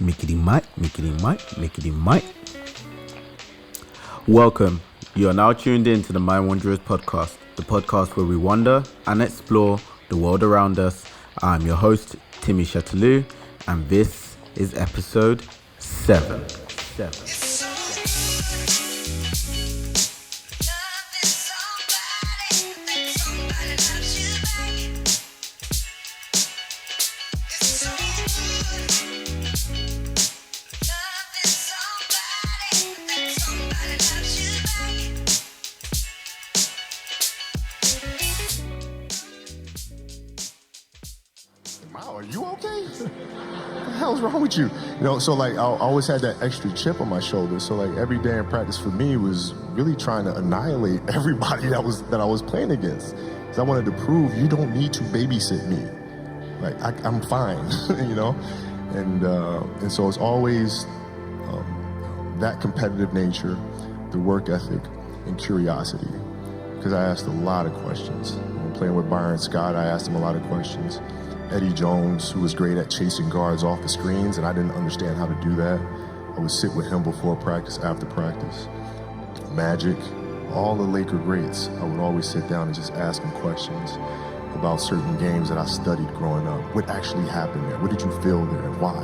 Mickety Mike, Mickety Mike, Mickety Mike. Welcome. You are now tuned in to the Mind Wanderers podcast, the podcast where we wander and explore the world around us. I'm your host, Timi Chatalou, and this is episode 7. Are you okay? What the hell's wrong with you? So I always had that extra chip on my shoulder. So every day in practice for me was really trying to annihilate everybody that I was playing against. Because I wanted to prove you don't need to babysit me. I'm fine, And so it's always that competitive nature, the work ethic, and curiosity. Because I asked a lot of questions. When playing with Byron Scott, I asked him a lot of questions. Eddie Jones, who was great at chasing guards off the screens, and I didn't understand how to do that. I would sit with him before practice, after practice. Magic, all the Laker greats, I would always sit down and just ask them questions about certain games that I studied growing up. What actually happened there? What did you feel there and why?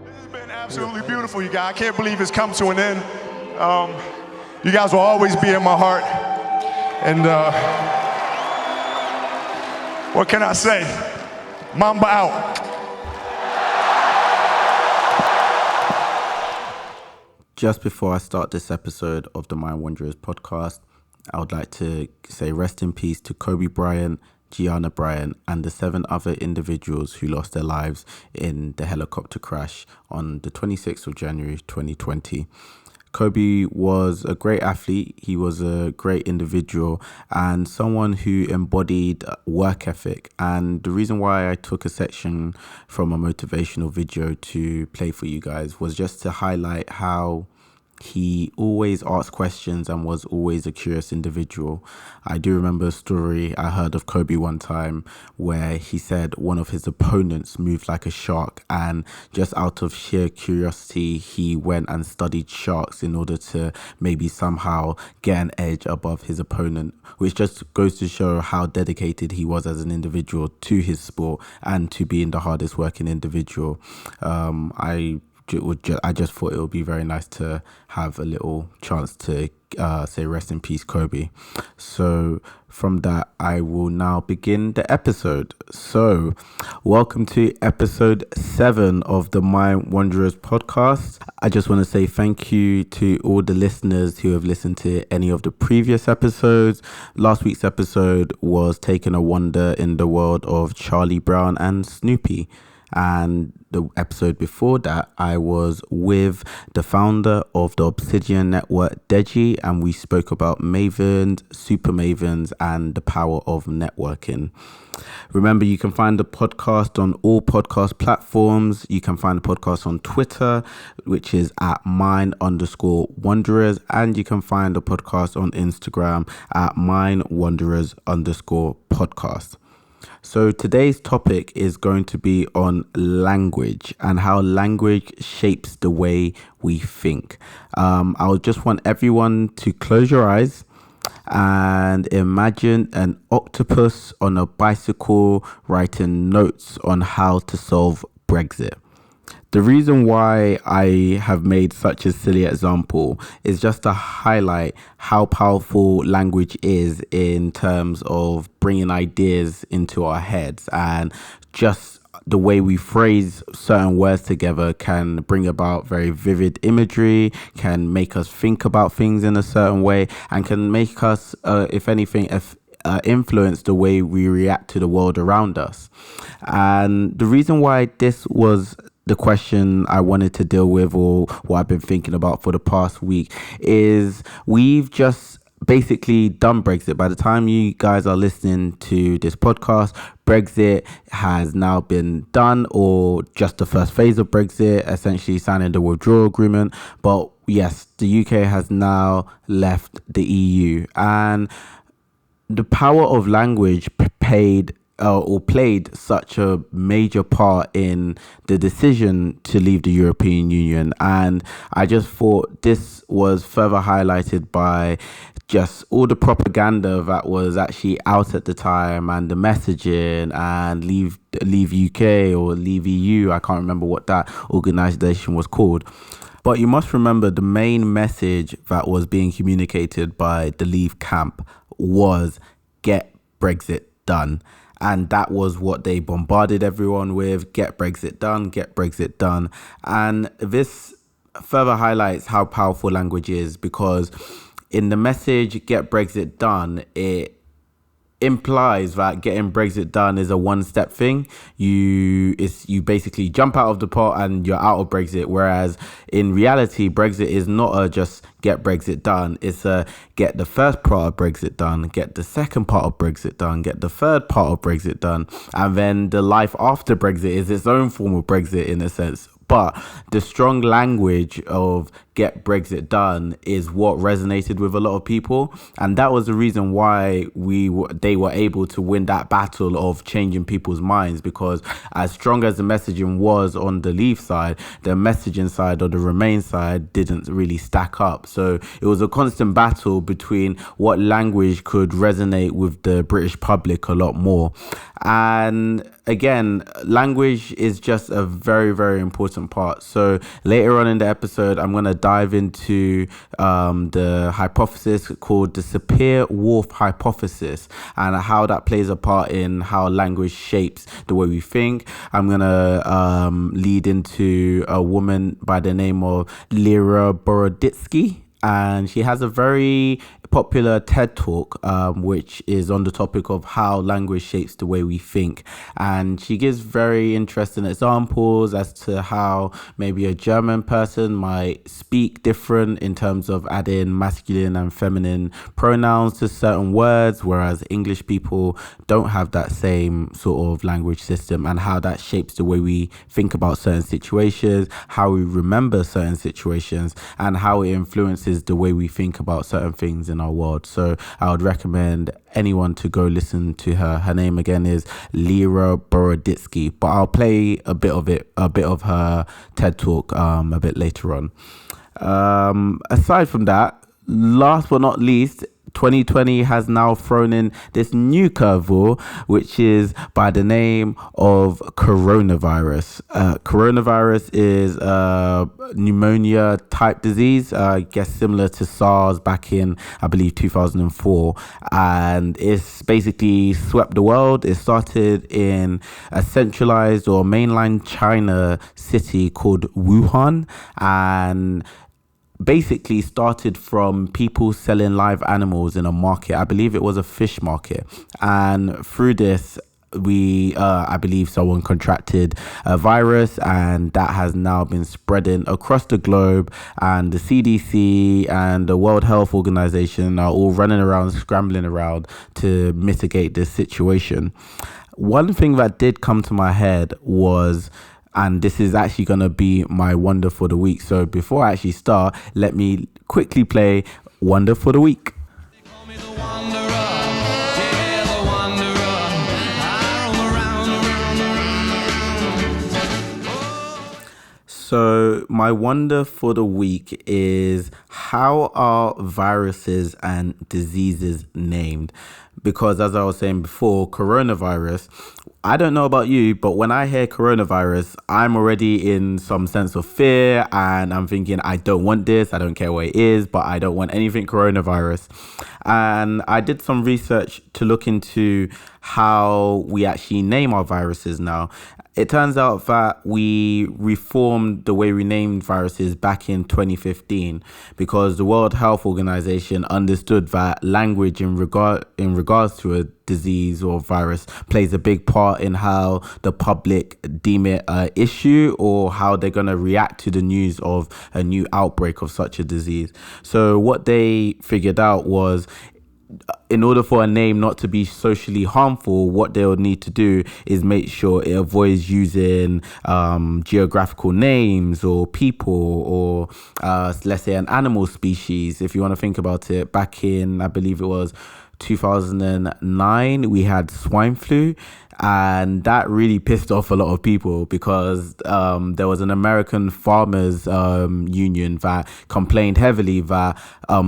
This has been absolutely beautiful, you guys. I can't believe it's come to an end. You guys will always be in my heart. And what can I say? Mamba out. Just before I start this episode of the Mind Wanderers podcast, I would like to say rest in peace to Kobe Bryant, Gianna Bryant, and the 7 other individuals who lost their lives in the helicopter crash on the 26th of January 2020. Kobe was a great athlete, he was a great individual and someone who embodied work ethic. And the reason why I took a section from a motivational video to play for you guys was just to highlight how he always asked questions and was always a curious individual. I do remember a story I heard of Kobe one time where he said one of his opponents moved like a shark, and just out of sheer curiosity, he went and studied sharks in order to maybe somehow get an edge above his opponent, which just goes to show how dedicated he was as an individual to his sport and to being the hardest working individual. I just thought it would be very nice to have a little chance to say rest in peace, Kobe. So from that, I will now begin the episode. So welcome to episode 7 of the Mind Wanderers podcast. I just want to say thank you to all the listeners who have listened to any of the previous episodes. Last week's episode was taking a wander in the world of Charlie Brown and Snoopy. And the episode before that, I was with the founder of the Obsidian Network, Deji, and we spoke about mavens, super mavens, and the power of networking. Remember, you can find the podcast on all podcast platforms. You can find the podcast on Twitter, which is at mind_wanderers, and you can find the podcast on Instagram at mindwanderers_podcast. So today's topic is going to be on language and how language shapes the way we think. I just want everyone to close your eyes and imagine an octopus on a bicycle writing notes on how to solve Brexit. The reason why I have made such a silly example is just to highlight how powerful language is in terms of bringing ideas into our heads, and just the way we phrase certain words together can bring about very vivid imagery, can make us think about things in a certain way, and can make us, if anything, influence the way we react to the world around us. And the reason why this was the question I wanted to deal with, or what I've been thinking about for the past week, is we've just basically done Brexit. By the time you guys are listening to this podcast, Brexit has now been done, or just the first phase of Brexit, essentially signing the withdrawal agreement. But yes, the UK has now left the EU, and the power of language played or played such a major part in the decision to leave the European Union. And I just thought this was further highlighted by just all the propaganda that was actually out at the time, and the messaging, and leave UK or leave EU. I can't remember what that organization was called. But you must remember, the main message that was being communicated by the Leave camp was get Brexit done. And that was what they bombarded everyone with: get Brexit done, get Brexit done. And this further highlights how powerful language is, because in the message get Brexit done, it implies that getting Brexit done is a one-step thing. You basically jump out of the pot and you're out of Brexit. Whereas in reality, Brexit is not a just get Brexit done. It's a get the first part of Brexit done, get the second part of Brexit done, get the third part of Brexit done, and then the life after Brexit is its own form of Brexit in a sense. But the strong language of get Brexit done is what resonated with a lot of people, and that was the reason why they were able to win that battle of changing people's minds. Because as strong as the messaging was on the Leave side, the messaging side or the Remain side didn't really stack up. So it was a constant battle between what language could resonate with the British public a lot more. And again, language is just a very, very important part. So later on in the episode, I'm going to dive into the hypothesis called the Sapir-Whorf hypothesis, and how that plays a part in how language shapes the way we think. I'm going to lead into a woman by the name of Lera Boroditsky, and she has a very popular TED talk, which is on the topic of how language shapes the way we think. And she gives very interesting examples as to how maybe a German person might speak different in terms of adding masculine and feminine pronouns to certain words, whereas English people don't have that same sort of language system, and how that shapes the way we think about certain situations, how we remember certain situations, and how it influences the way we think about certain things in our world. So I would recommend anyone to go listen to her. Her name again is Lera Boroditsky, but I'll play a bit of her TED talk a bit later on. Aside from that, last but not least, 2020 has now thrown in this new curveball, which is by the name of coronavirus. Coronavirus is a pneumonia type disease, I guess similar to SARS back in, I believe, 2004. And it's basically swept the world. It started in a centralized or mainland China city called Wuhan, and basically started from people selling live animals in a market. I believe it was a fish market. And through this, I believe someone contracted a virus, and that has now been spreading across the globe. And the CDC and the World Health Organization are all running around, scrambling around to mitigate this situation. One thing that did come to my head was, and this is actually going to be my wonder for the week. So before I actually start, let me quickly play Wonder for the Week. So my wonder for the week is, how are viruses and diseases named? Because as I was saying before, coronavirus, I don't know about you, but when I hear coronavirus, I'm already in some sense of fear, and I'm thinking, I don't want this. I don't care what it is, but I don't want anything coronavirus. And I did some research to look into how we actually name our viruses now. It turns out that we reformed the way we named viruses back in 2015, because the World Health Organization understood that language in regards to a disease or virus plays a big part in how the public deem it an issue, or how they're going to react to the news of a new outbreak of such a disease. So what they figured out was, in order for a name not to be socially harmful, what they'll need to do is make sure it avoids using geographical names or people, or let's say an animal species. If you want to think about it, back in, I believe it was 2009, we had swine flu. And that really pissed off a lot of people because there was an American farmers union that complained heavily that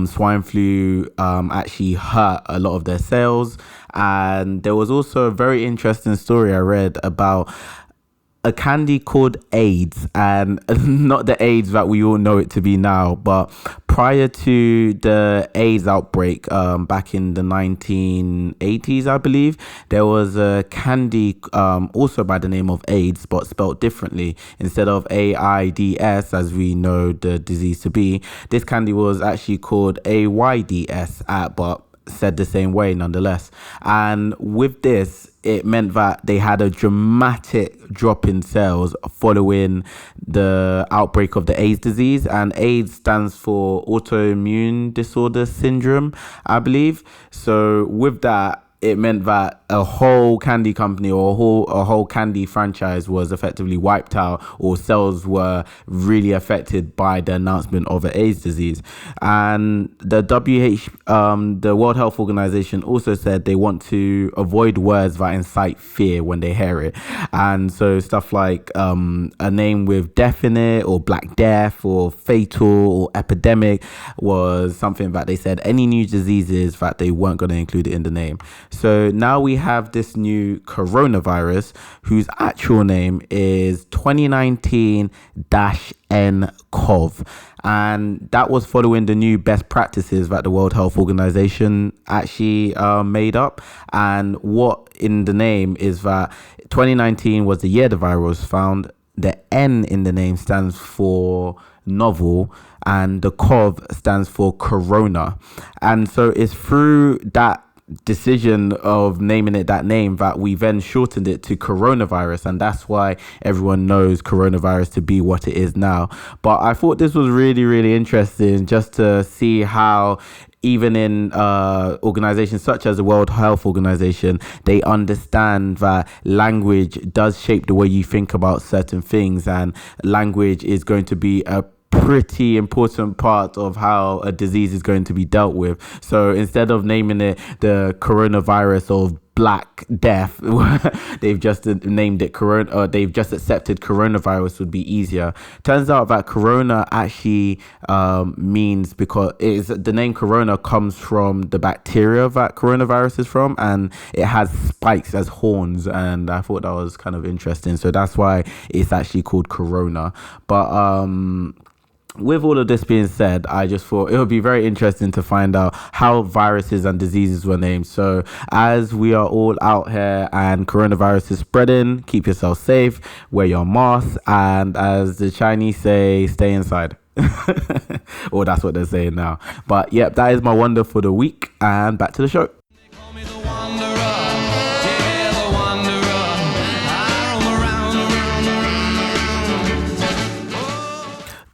swine flu actually hurt a lot of their sales. And there was also a very interesting story I read about a candy called AIDS, and not the AIDS that we all know it to be now, but prior to the AIDS outbreak back in the 1980s, I believe, there was a candy also by the name of AIDS, but spelt differently. Instead of AIDS, as we know the disease to be, this candy was actually called AYDS, but said the same way nonetheless. And with this, it meant that they had a dramatic drop in sales following the outbreak of the AIDS disease. And AIDS stands for autoimmune disorder syndrome, I believe. So with that, it meant that a whole candy company or a whole candy franchise was effectively wiped out, or sales were really affected by the announcement of an AIDS disease. And the the World Health Organization also said they want to avoid words that incite fear when they hear it. And so stuff like a name with death in it, or Black Death, or fatal, or epidemic was something that they said any new diseases that they weren't going to include it in the name. So now we have this new coronavirus whose actual name is 2019-nCoV. And that was following the new best practices that the World Health Organization actually made up. And what in the name is that 2019 was the year the virus was found. The N in the name stands for novel, and the COV stands for corona. And so it's through that decision of naming it that name that we then shortened it to coronavirus, and that's why everyone knows coronavirus to be what it is now. But I thought this was really, really interesting just to see how even in organizations such as the World Health Organization, they understand that language does shape the way you think about certain things, and language is going to be a pretty important part of how a disease is going to be dealt with. So instead of naming it the coronavirus of Black Death, they've just named it corona, or they've just accepted coronavirus would be easier. Turns out that corona actually means, because the name corona comes from the bacteria that coronavirus is from, and it has spikes as horns, and I thought that was kind of interesting. So that's why it's actually called corona. But with all of this being said, I just thought it would be very interesting to find out how viruses and diseases were named. So as we are all out here and coronavirus is spreading, keep yourself safe, wear your mask, and as the Chinese say, stay inside. Or that's what they're saying now. But yep, that is my wonder for the week, and back to the show.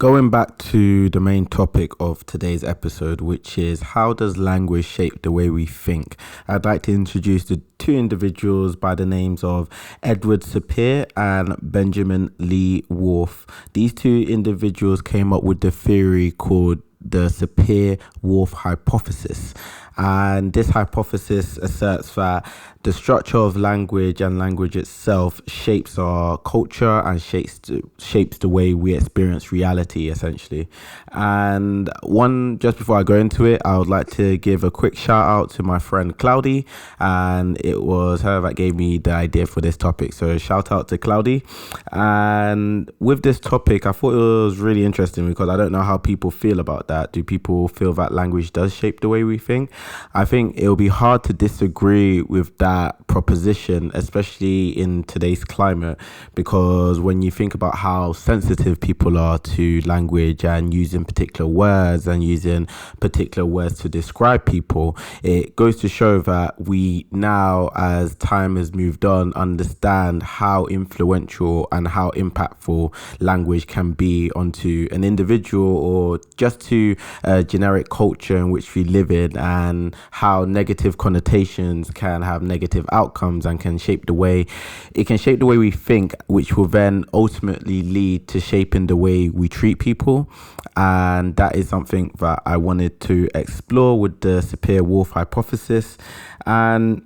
Going back to the main topic of today's episode, which is how does language shape the way we think? I'd like to introduce the two individuals by the names of Edward Sapir and Benjamin Lee Whorf. These two individuals came up with the theory called the Sapir-Whorf hypothesis. And this hypothesis asserts that the structure of language and language itself shapes our culture and shapes the way we experience reality, essentially. And just before I go into it, I would like to give a quick shout out to my friend Cloudy, and it was her that gave me the idea for this topic. So shout out to Cloudy. And with this topic, I thought it was really interesting because I don't know how people feel about that. Do people feel that language does shape the way we think? I think it'll be hard to disagree with that proposition, especially in today's climate, because when you think about how sensitive people are to language and using particular words to describe people, it goes to show that we now, as time has moved on, understand how influential and how impactful language can be onto an individual or just to a generic culture in which we live in. And and how negative connotations can have negative outcomes and can shape the way we think, which will then ultimately lead to shaping the way we treat people. And that is something that I wanted to explore with the Sapir-Whorf hypothesis. And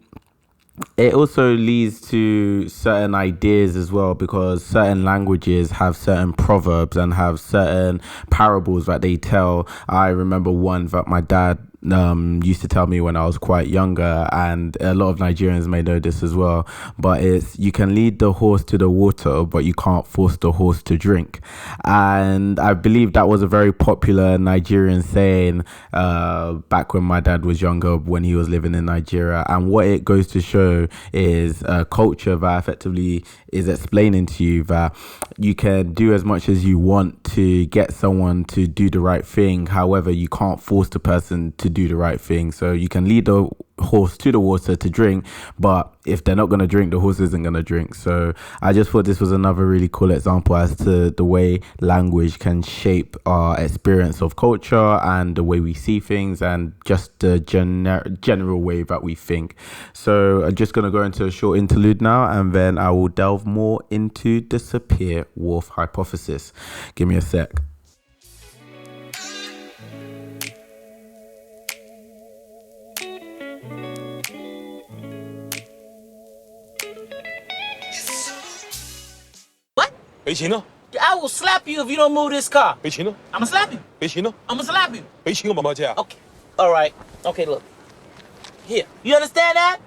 it also leads to certain ideas as well, because certain languages have certain proverbs and have certain parables that they tell. I remember one that my dad used to tell me when I was quite younger, and a lot of Nigerians may know this as well, but it's, you can lead the horse to the water, but you can't force the horse to drink. And I believe that was a very popular Nigerian saying back when my dad was younger, when he was living in Nigeria. And what it goes to show is a culture that effectively is explaining to you that you can do as much as you want to get someone to do the right thing. However, you can't force the person to do the right thing. So you can lead the horse to the water to drink, but if they're not going to drink, the horse isn't going to drink. So I just thought this was another really cool example as to the way language can shape our experience of culture and the way we see things and just the general way that we think. So I'm just going to go into a short interlude now, and then I will delve more into the Sapir-Whorf hypothesis. Give me a sec. I will slap you if you don't move this car. I'ma slap you. I'ma slap you. Okay. All right. Okay, look. Here. You understand that?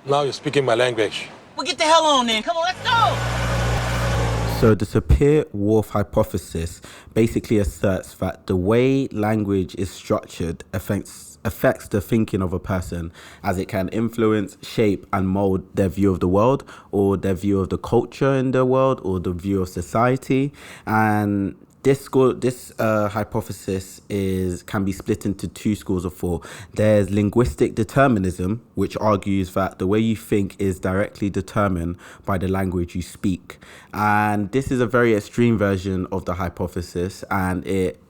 Now you're speaking my language. Well, get the hell on then. Come on, let's go. So the Sapir-Whorf hypothesis basically asserts that the way language is structured affects the thinking of a person, as it can influence, shape and mold their view of the world, or their view of the culture in the world, or the view of society. And this hypothesis can be split into two schools of thought. There's linguistic determinism, which argues that the way you think is directly determined by the language you speak. And this is a very extreme version of the hypothesis, and it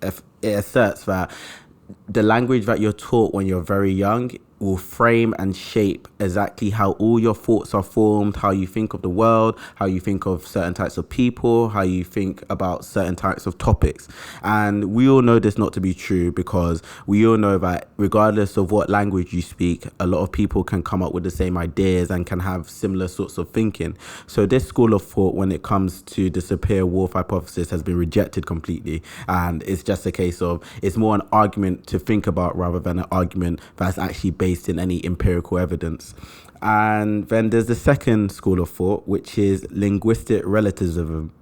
asserts that the language that you're taught when you're very young will frame and shape exactly how all your thoughts are formed, how you think of the world, how you think of certain types of people, how you think about certain types of topics. And we all know this not to be true, because we all know that regardless of what language you speak, a lot of people can come up with the same ideas and can have similar sorts of thinking. So this school of thought, when it comes to the Sapir-Whorf hypothesis, has been rejected completely. And it's just a case of, it's more an argument to think about rather than an argument that's actually based in any empirical evidence. And then there's the second school of thought, which is linguistic relativism.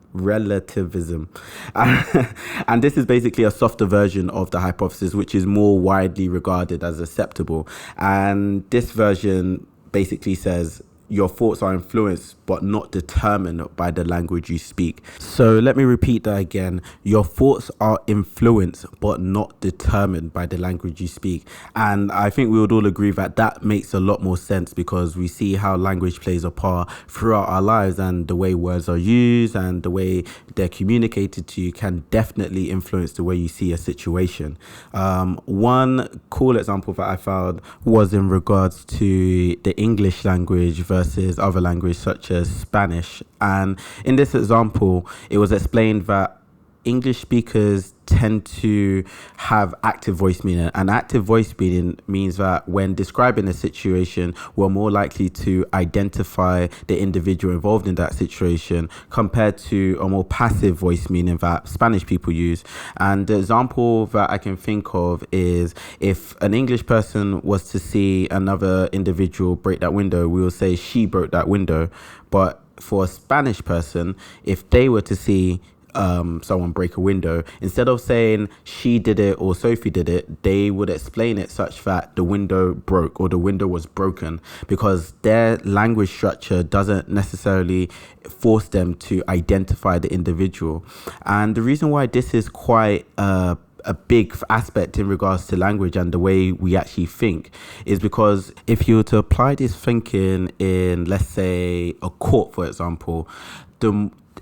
And this is basically a softer version of the hypothesis, which is more widely regarded as acceptable. And this version basically says your thoughts are influenced but not determined by the language you speak. So let me repeat that again. Your thoughts are influenced but not determined by the language you speak. And I think we would all agree that that makes a lot more sense, because we see how language plays a part throughout our lives, and the way words are used and the way they're communicated to you can definitely influence the way you see a situation. One cool example that I found was in regards to the English language versus other languages such as Spanish. And in this example, it was explained that English speakers tend to have active voice meaning, and active voice meaning means that when describing a situation, we're more likely to identify the individual involved in that situation compared to a more passive voice meaning that Spanish people use. And the example that I can think of is, if an English person was to see another individual break that window, we will say she broke that window. But for a Spanish person, if they were to see someone break a window, instead of saying she did it or Sophie did it, they would explain it such that the window broke or the window was broken, because their language structure doesn't necessarily force them to identify the individual. And the reason why this is quite a big aspect in regards to language and the way we actually think is because if you were to apply this thinking in, let's say, a court, for example,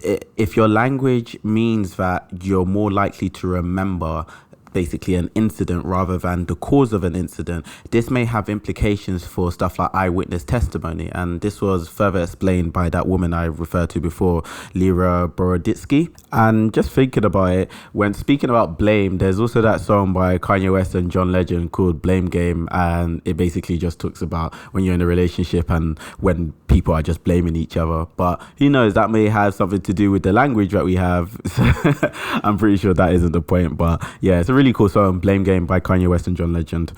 if your language means that you're more likely to remember basically an incident rather than the cause of an incident, this may have implications for stuff like eyewitness testimony. And this was further explained by that woman I referred to before, Lira Boroditsky. And just thinking about it, when speaking about blame, there's also that song by Kanye West and John Legend called Blame Game. And it basically just talks about when you're in a relationship and when people are just blaming each other. But who knows, that may have something to do with the language that we have. I'm pretty sure that isn't the point. But yeah, it's a really cool song, Blame Game by Kanye West and John Legend.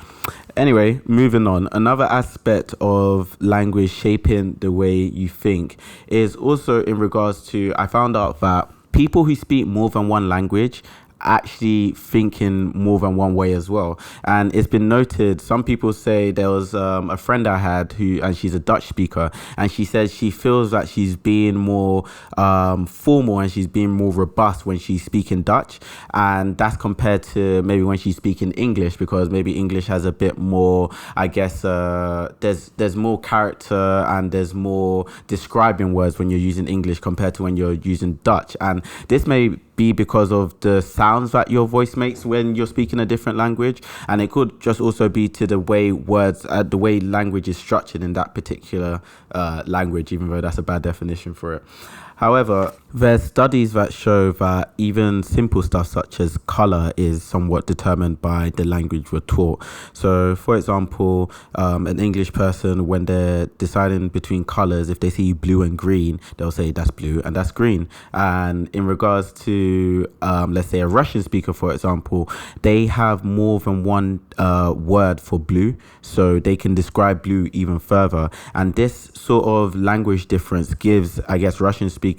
Anyway, moving on. Another aspect of language shaping the way you think is also in regards to, I found out that people who speak more than one language actually think in more than one way as well. And it's been noted, some people say, there was a friend I had and she's a Dutch speaker, and she says she feels that she's being more formal and she's being more robust when she's speaking Dutch, and that's compared to maybe when she's speaking English, because maybe English has a bit more, I guess, there's more character and there's more describing words when you're using English compared to when you're using Dutch. And this may be because of the sounds that your voice makes when you're speaking a different language, and it could just also be to the way the way language is structured in that particular language, even though that's a bad definition for it. However, there's studies that show that even simple stuff such as color is somewhat determined by the language we're taught. So, for example, an English person, when they're deciding between colors, if they see blue and green, they'll say that's blue and that's green. And in regards to, let's say, a Russian speaker, for example, they have more than one word for blue, so they can describe blue even further. And this sort of language difference gives, I guess, Russian speakers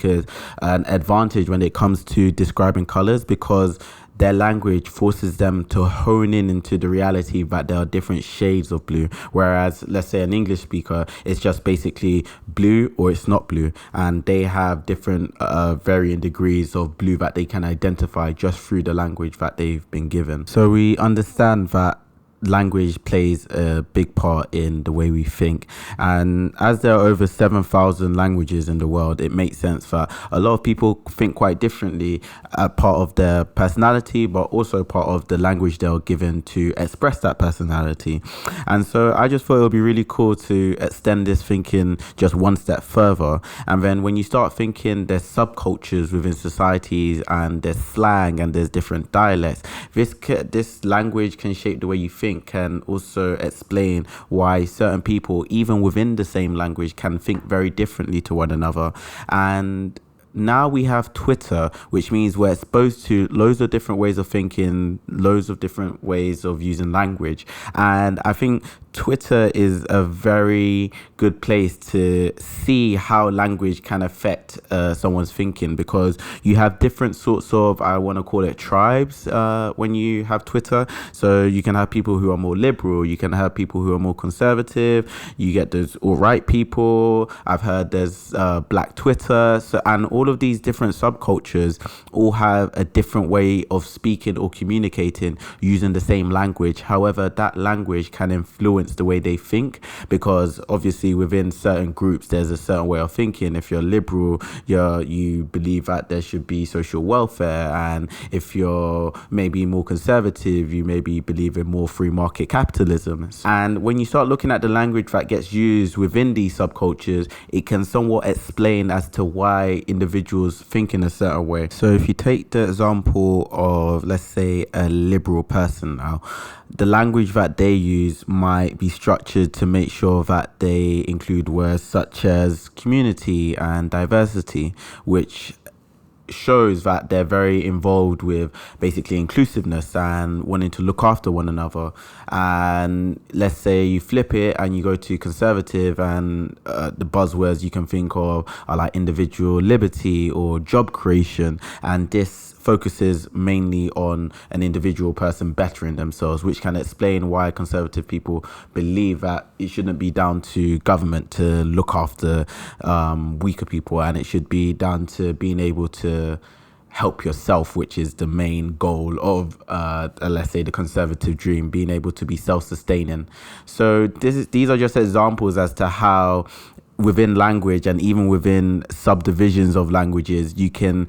an advantage when it comes to describing colors, because their language forces them to hone in into the reality that there are different shades of blue. Whereas, let's say, an English speaker, it's just basically blue or it's not blue. And they have different varying degrees of blue that they can identify just through the language that they've been given. So we understand that language plays a big part in the way we think, and as there are over 7,000 languages in the world, it makes sense that a lot of people think quite differently, part of their personality, but also part of the language they were given to express that personality. And so I just thought it would be really cool to extend this thinking just one step further. And then when you start thinking there's subcultures within societies, and there's slang, and there's different dialects, this language can shape the way you think, can also explain why certain people, even within the same language, can think very differently to one another. And now we have Twitter, which means we're exposed to loads of different ways of thinking, loads of different ways of using language. And I think Twitter is a very good place to see how language can affect someone's thinking, because you have different sorts of, I want to call it, tribes when you have Twitter. So you can have people who are more liberal, you can have people who are more conservative, you get those alt-right people, I've heard there's Black Twitter, and all of these different subcultures all have a different way of speaking or communicating using the same language. However, that language can influence the way they think, because obviously within certain groups there's a certain way of thinking. If you're liberal, you believe that there should be social welfare, and if you're maybe more conservative, you maybe believe in more free market capitalism. And when you start looking at the language that gets used within these subcultures, it can somewhat explain as to why individuals think in a certain way. So if you take the example of, let's say, a liberal person now, the language that they use might be structured to make sure that they include words such as community and diversity, which shows that they're very involved with basically inclusiveness and wanting to look after one another. And let's say you flip it and you go to conservative, and the buzzwords you can think of are like individual liberty or job creation, and this focuses mainly on an individual person bettering themselves, which can explain why conservative people believe that it shouldn't be down to government to look after weaker people, and it should be down to being able to help yourself, which is the main goal of, let's say, the conservative dream, being able to be self-sustaining. So these are just examples as to how within language and even within subdivisions of languages, you can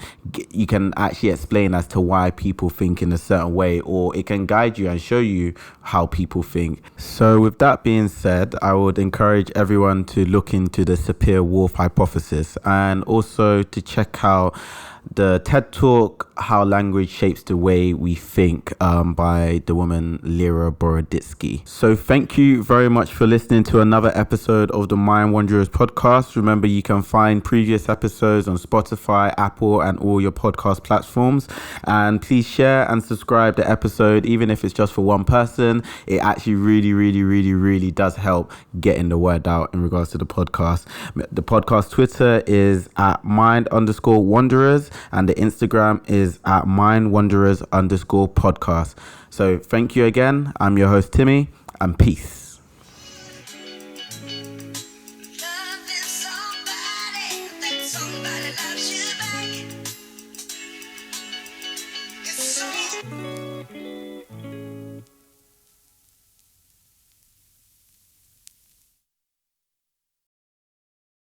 actually explain as to why people think in a certain way, or it can guide you and show you how people think. So with that being said, I would encourage everyone to look into the Sapir-Whorf hypothesis, and also to check out the TED Talk, How Language Shapes the Way We Think, by the woman Lera Boroditsky. So thank you very much for listening to another episode of the Mind Wanderers podcast. Remember, you can find previous episodes on Spotify, Apple, and all your podcast platforms. And please share and subscribe the episode, even if it's just for one person. It actually really does help getting the word out in regards to the podcast. The podcast Twitter is at mind_wanderers, and the Instagram is at mindwanderers_podcast. So thank you again. I'm your host, Timi, and peace.